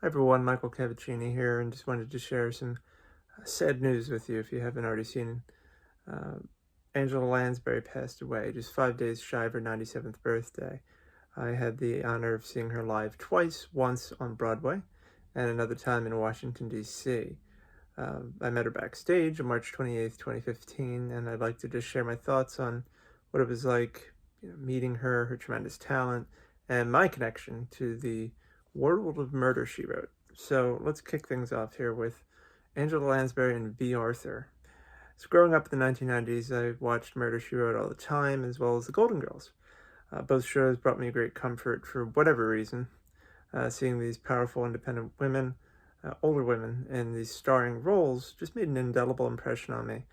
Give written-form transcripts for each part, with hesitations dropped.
Hi everyone, Michael Cavacini here, and just wanted to share some sad news with you if you haven't already seen. Uh, Angela Lansbury passed away just 5 days shy of her 97th birthday. I had the honor of seeing her live twice, once on Broadway and another time in Washington, D.C. I met her backstage on March 28th, 2015, and I'd like to just share my thoughts on what it was like meeting her, her tremendous talent, and my connection to the world of Murder, She Wrote. So let's kick things off here with Angela Lansbury and V. Arthur. So growing up in the 1990s, I watched Murder, She Wrote all the time, as well as The Golden Girls. Both shows brought me great comfort for whatever reason. Seeing these powerful, independent women, older women, in these starring roles just made an indelible impression on me.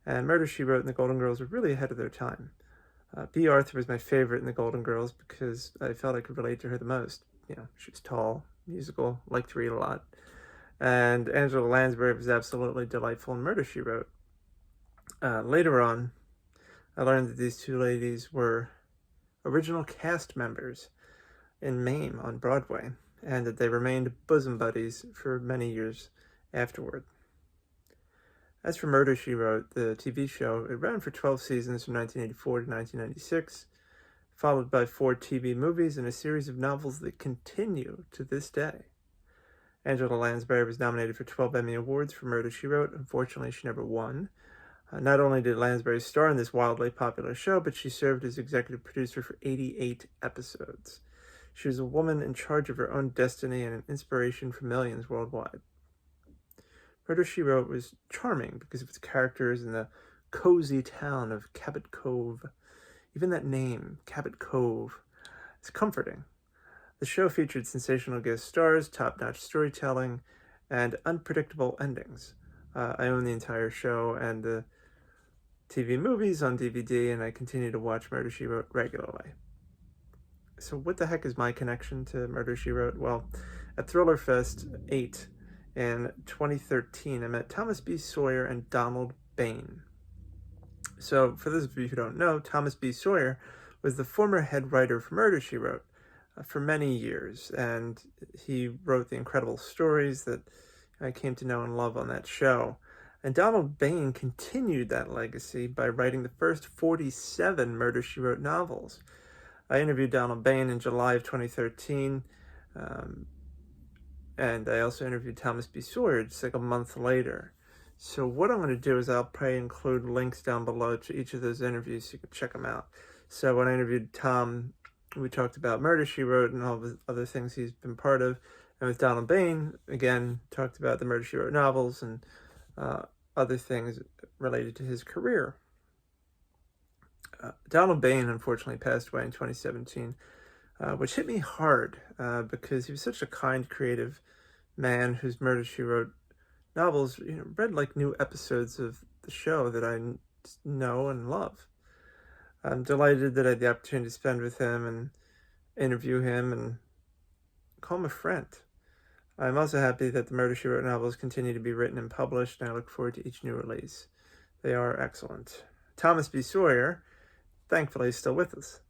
And Murder, She Wrote and The Golden Girls were really ahead of their time. B. Arthur was my favorite in The Golden Girls because I felt I could relate to her the most. She was tall, musical, liked to read a lot. And Angela Lansbury was absolutely delightful in Murder, She Wrote. Later on, I learned that these two ladies were original cast members in Mame on Broadway, and that they remained bosom buddies for many years afterward. As for Murder, She Wrote, the TV show, it ran for 12 seasons from 1984 to 1996, followed by 4 TV movies and a series of novels that continue to this day. Angela Lansbury was nominated for 12 Emmy Awards for Murder, She Wrote. Unfortunately, she never won. Not only did Lansbury star in this wildly popular show, but she served as executive producer for 88 episodes. She was a woman in charge of her own destiny and an inspiration for millions worldwide. Murder, She Wrote was charming because of its characters in the cozy town of Cabot Cove. Even that name, Cabot Cove, is comforting. The show featured sensational guest stars, top-notch storytelling, and unpredictable endings. I own the entire show and the TV movies on DVD, and I continue to watch Murder, She Wrote regularly. So what the heck is my connection to Murder, She Wrote? Well, at Thriller Fest 8 in 2013, I met Thomas B. Sawyer and Donald Bain. So, for those of you who don't know, Thomas B. Sawyer was the former head writer for Murder, She Wrote for many years, and he wrote the incredible stories that I came to know and love on that show. And Donald Bain continued that legacy by writing the first 47 Murder, She Wrote novels. I interviewed Donald Bain in July of 2013, and I also interviewed Thomas B. Sawyer just like a month later. So what I'm going to do is I'll probably include links down below to each of those interviews so you can check them out. So when I interviewed Tom, we talked about Murder, She Wrote and all the other things he's been part of. And with Donald Bain, again, talked about the Murder, She Wrote novels and other things related to his career. Donald Bain, unfortunately, passed away in 2017, which hit me hard because he was such a kind, creative man whose Murder, She Wrote novels, read like new episodes of the show that I know and love. I'm delighted that I had the opportunity to spend with him and interview him and call him a friend. I'm also happy that the Murder, She Wrote novels continue to be written and published, and I look forward to each new release. They are excellent. Thomas B. Sawyer, thankfully, is still with us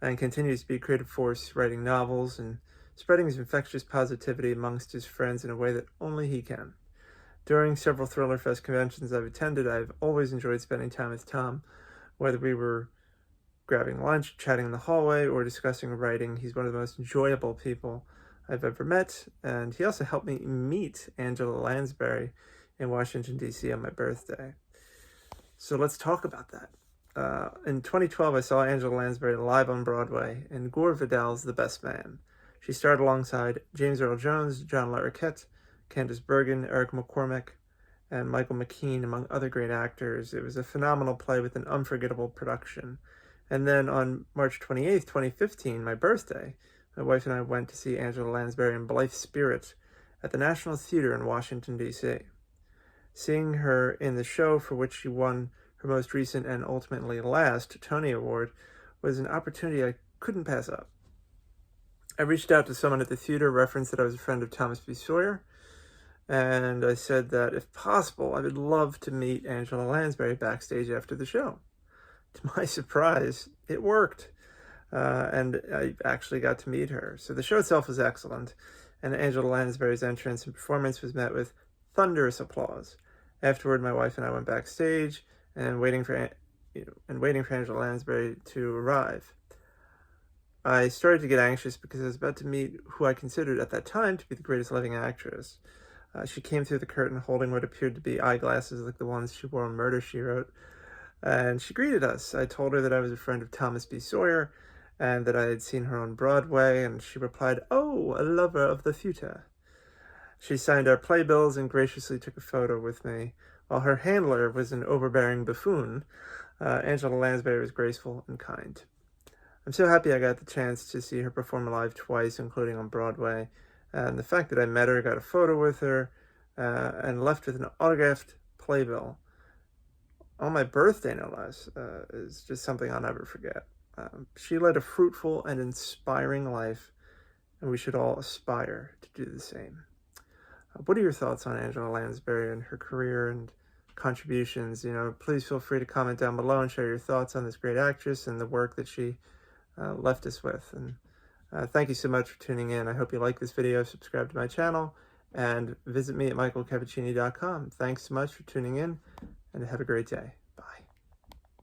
and continues to be a creative force, writing novels and spreading his infectious positivity amongst his friends in a way that only he can. During several Thriller Fest conventions I've attended, I've always enjoyed spending time with Tom, whether we were grabbing lunch, chatting in the hallway, or discussing writing. He's one of the most enjoyable people I've ever met, and he also helped me meet Angela Lansbury in Washington, D.C. on my birthday. So let's talk about that. In 2012, I saw Angela Lansbury live on Broadway in Gore Vidal's The Best Man. She starred alongside James Earl Jones, John Larroquette, Candice Bergen, Eric McCormack, and Michael McKean, among other great actors. It was a phenomenal play with an unforgettable production. And then on March 28th, 2015, my birthday, my wife and I went to see Angela Lansbury in Blythe Spirit at the National Theater in Washington, D.C. Seeing her in the show for which she won her most recent and ultimately last Tony Award was an opportunity I couldn't pass up. I reached out to someone at the theater, referenced that I was a friend of Thomas B. Sawyer, and I said that if possible, I would love to meet Angela Lansbury backstage after the show. To my surprise, it worked, and I actually got to meet her. So the show itself was excellent, and Angela Lansbury's entrance and performance was met with thunderous applause. Afterward, my wife and I went backstage and waiting for Angela Lansbury to arrive. I started to get anxious because I was about to meet who I considered at that time to be the greatest living actress. She came through the curtain holding what appeared to be eyeglasses like the ones she wore on Murder, She Wrote, and she greeted us. I told her that I was a friend of Thomas B. Sawyer and that I had seen her on Broadway, and she replied, "Oh, a lover of the future." She signed our playbills and graciously took a photo with me. While her handler was an overbearing buffoon, Angela Lansbury was graceful and kind. I'm so happy I got the chance to see her perform live twice, including on Broadway, and the fact that I met her, got a photo with her, and left with an autographed playbill on my birthday, no less, is just something I'll never forget. She led a fruitful and inspiring life, and we should all aspire to do the same. What are your thoughts on Angela Lansbury and her career and contributions? Please feel free to comment down below and share your thoughts on this great actress and the work that she left us with. And thank you so much for tuning in. I hope you like this video, subscribe to my channel, and visit me at michaelcavacini.com. Thanks so much for tuning in, and have a great day. Bye.